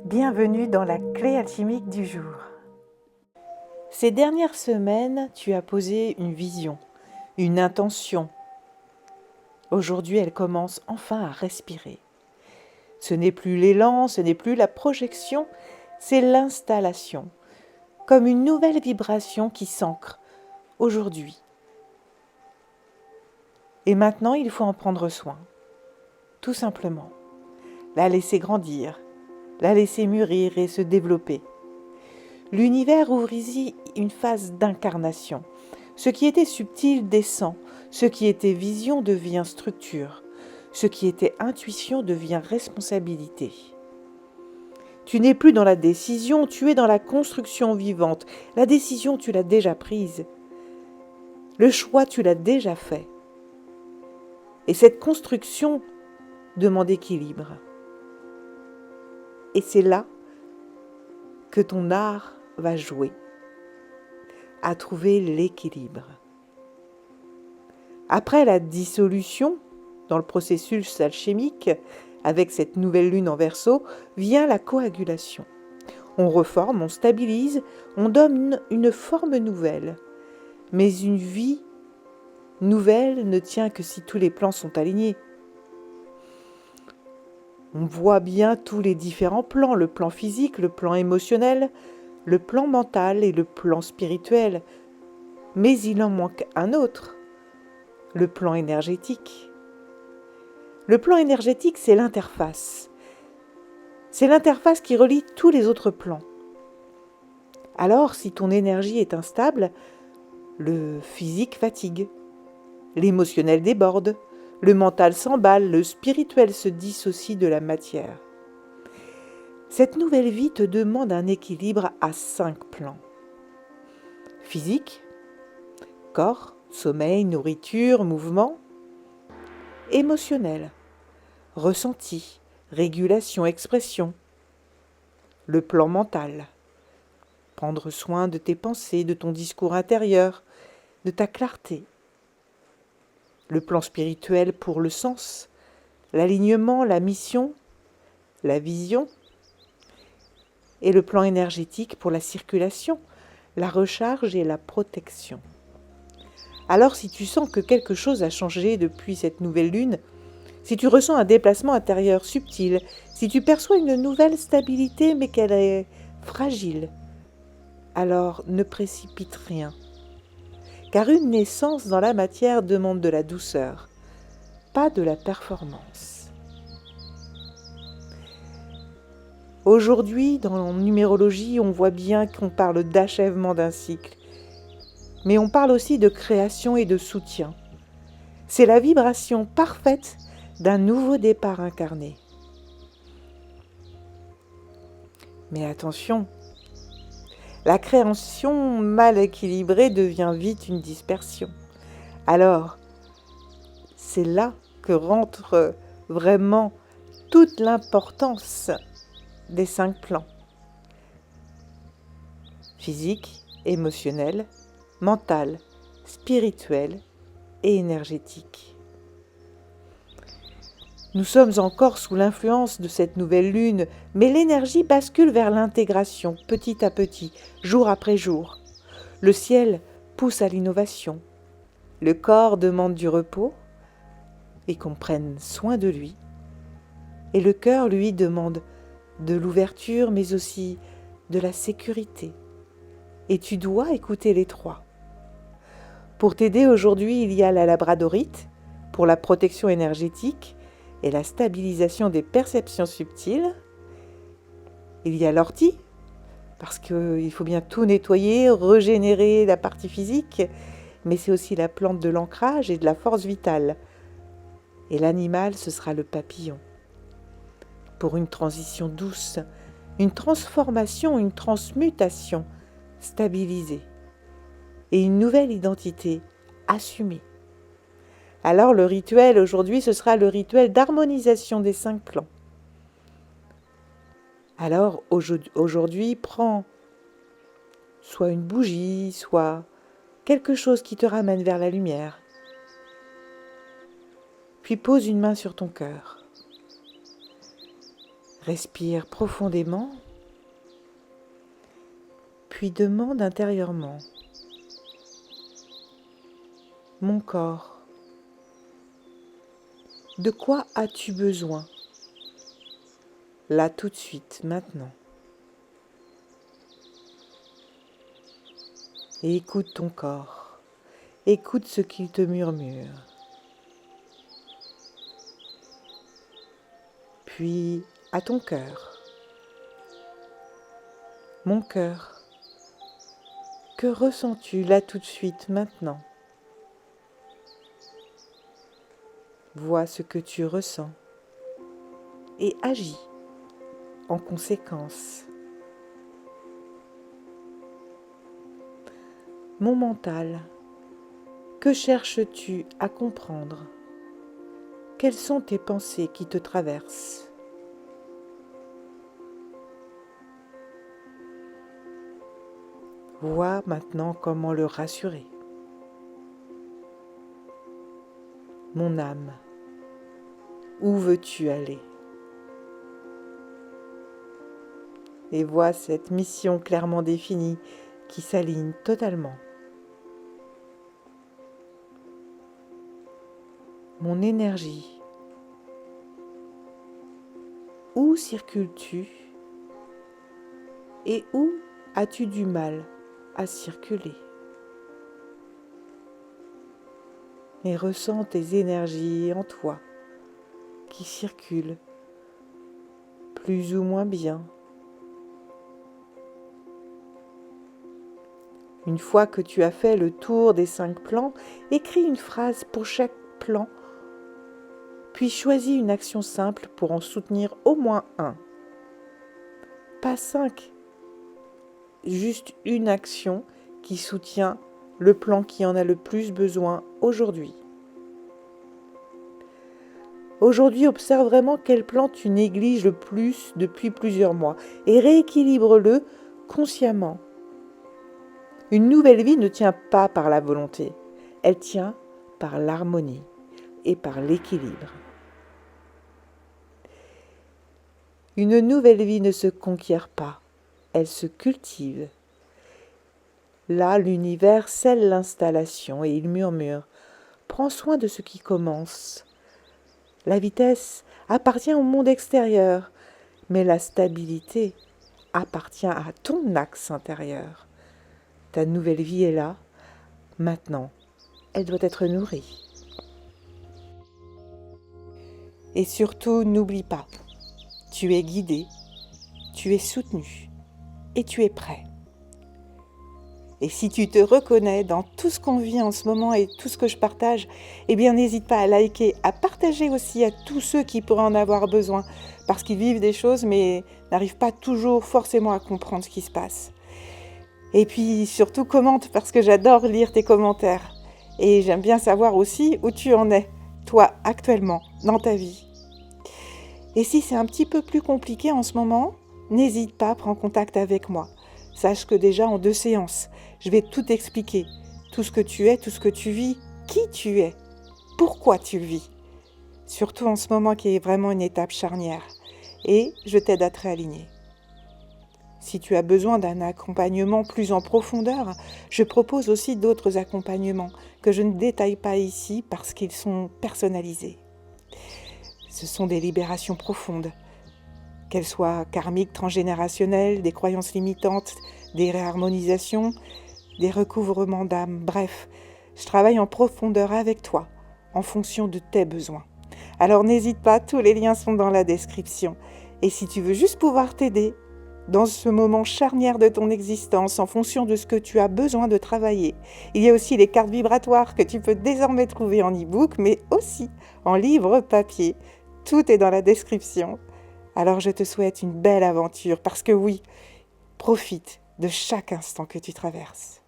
Bienvenue dans la clé alchimique du jour. Ces dernières semaines, tu as posé une vision, une intention. Aujourd'hui, elle commence enfin à respirer. Ce n'est plus l'élan, ce n'est plus la projection, c'est l'installation, comme une nouvelle vibration qui s'ancre aujourd'hui. Et maintenant, il faut en prendre soin, tout simplement. La laisser grandir, la laisser mûrir et se développer. L'univers ouvre ici une phase d'incarnation. Ce qui était subtil descend, ce qui était vision devient structure, ce qui était intuition devient responsabilité. Tu n'es plus dans la décision, tu es dans la construction vivante. La décision, tu l'as déjà prise. Le choix, tu l'as déjà fait. Et cette construction demande équilibre. Et c'est là que ton art va jouer, à trouver l'équilibre. Après la dissolution, dans le processus alchimique, avec cette nouvelle lune en Verseau, vient la coagulation. On reforme, on stabilise, on donne une forme nouvelle. Mais une vie nouvelle ne tient que si tous les plans sont alignés. On voit bien tous les différents plans, le plan physique, le plan émotionnel, le plan mental et le plan spirituel. Mais il en manque un autre, le plan énergétique. Le plan énergétique, c'est l'interface. C'est l'interface qui relie tous les autres plans. Alors, si ton énergie est instable, le physique fatigue, l'émotionnel déborde, le mental s'emballe, le spirituel se dissocie de la matière. Cette nouvelle vie te demande un équilibre à 5 plans. Physique, corps, sommeil, nourriture, mouvement. Émotionnel, ressenti, régulation, expression. Le plan mental, prendre soin de tes pensées, de ton discours intérieur, de ta clarté. Le plan spirituel pour le sens, l'alignement, la mission, la vision. Et le plan énergétique pour la circulation, la recharge et la protection. Alors si tu sens que quelque chose a changé depuis cette nouvelle lune, si tu ressens un déplacement intérieur subtil, si tu perçois une nouvelle stabilité mais qu'elle est fragile, alors ne précipite rien. Car une naissance dans la matière demande de la douceur, pas de la performance. Aujourd'hui, dans la numérologie, on voit bien qu'on parle d'achèvement d'un cycle. Mais on parle aussi de création et de soutien. C'est la vibration parfaite d'un nouveau départ incarné. Mais attention, la création mal équilibrée devient vite une dispersion. Alors, c'est là que rentre vraiment toute l'importance des 5 plans. Physique, émotionnel, mental, spirituel et énergétique. Nous sommes encore sous l'influence de cette nouvelle lune, mais l'énergie bascule vers l'intégration, petit à petit, jour après jour. Le ciel pousse à l'innovation. Le corps demande du repos et qu'on prenne soin de lui. Et le cœur, lui, demande de l'ouverture, mais aussi de la sécurité. Et tu dois écouter les 3. Pour t'aider aujourd'hui, il y a la labradorite pour la protection énergétique et la stabilisation des perceptions subtiles. Il y a l'ortie, parce qu'il faut bien tout nettoyer, régénérer la partie physique, mais c'est aussi la plante de l'ancrage et de la force vitale. Et l'animal, ce sera le papillon. Pour une transition douce, une transformation, une transmutation stabilisée et une nouvelle identité assumée. Alors le rituel aujourd'hui, ce sera le rituel d'harmonisation des 5 plans. Alors aujourd'hui, prends soit une bougie, soit quelque chose qui te ramène vers la lumière. Puis pose une main sur ton cœur. Respire profondément, puis demande intérieurement: mon corps, de quoi as-tu besoin, là tout de suite, maintenant? Et écoute ton corps, écoute ce qu'il te murmure. Puis à ton cœur. Mon cœur, que ressens-tu là tout de suite, maintenant? Vois ce que tu ressens et agis en conséquence. Mon mental, que cherches-tu à comprendre? Quelles sont tes pensées qui te traversent? Vois maintenant comment le rassurer. Mon âme, où veux-tu aller? Et vois cette mission clairement définie qui s'aligne totalement. Mon énergie, où circules-tu et où as-tu du mal à circuler? Et ressens tes énergies en toi qui circulent plus ou moins bien. Une fois que tu as fait le tour des 5 plans, écris une phrase pour chaque plan, puis choisis une action simple pour en soutenir au moins un. Pas 5, juste une action qui soutient le plan qui en a le plus besoin aujourd'hui. Aujourd'hui, observe vraiment quel plan tu négliges le plus depuis plusieurs mois et rééquilibre-le consciemment. Une nouvelle vie ne tient pas par la volonté, elle tient par l'harmonie et par l'équilibre. Une nouvelle vie ne se conquiert pas, elle se cultive. Là, l'univers scelle l'installation et il murmure: prends soin de ce qui commence. La vitesse appartient au monde extérieur, mais la stabilité appartient à ton axe intérieur. Ta nouvelle vie est là, maintenant, elle doit être nourrie. Et surtout, n'oublie pas, tu es guidé, tu es soutenu et tu es prêt. Et si tu te reconnais dans tout ce qu'on vit en ce moment et tout ce que je partage, eh bien n'hésite pas à liker, à partager aussi à tous ceux qui pourraient en avoir besoin, parce qu'ils vivent des choses mais n'arrivent pas toujours forcément à comprendre ce qui se passe. Et puis surtout commente, parce que j'adore lire tes commentaires. Et j'aime bien savoir aussi où tu en es, toi, actuellement, dans ta vie. Et si c'est un petit peu plus compliqué en ce moment, n'hésite pas, prends contact avec moi. Sache que déjà en 2 séances, je vais tout expliquer. Tout ce que tu es, tout ce que tu vis, qui tu es, pourquoi tu le vis. Surtout en ce moment qui est vraiment une étape charnière. Et je t'aide à te réaligner. Si tu as besoin d'un accompagnement plus en profondeur, je propose aussi d'autres accompagnements que je ne détaille pas ici parce qu'ils sont personnalisés. Ce sont des libérations profondes, qu'elles soient karmiques, transgénérationnelles, des croyances limitantes, des réharmonisations, des recouvrements d'âme. Bref, je travaille en profondeur avec toi, en fonction de tes besoins. Alors n'hésite pas, tous les liens sont dans la description. Et si tu veux juste pouvoir t'aider, dans ce moment charnière de ton existence, en fonction de ce que tu as besoin de travailler, il y a aussi les cartes vibratoires que tu peux désormais trouver en e-book, mais aussi en livre papier. Tout est dans la description. Alors je te souhaite une belle aventure, parce que oui, profite de chaque instant que tu traverses.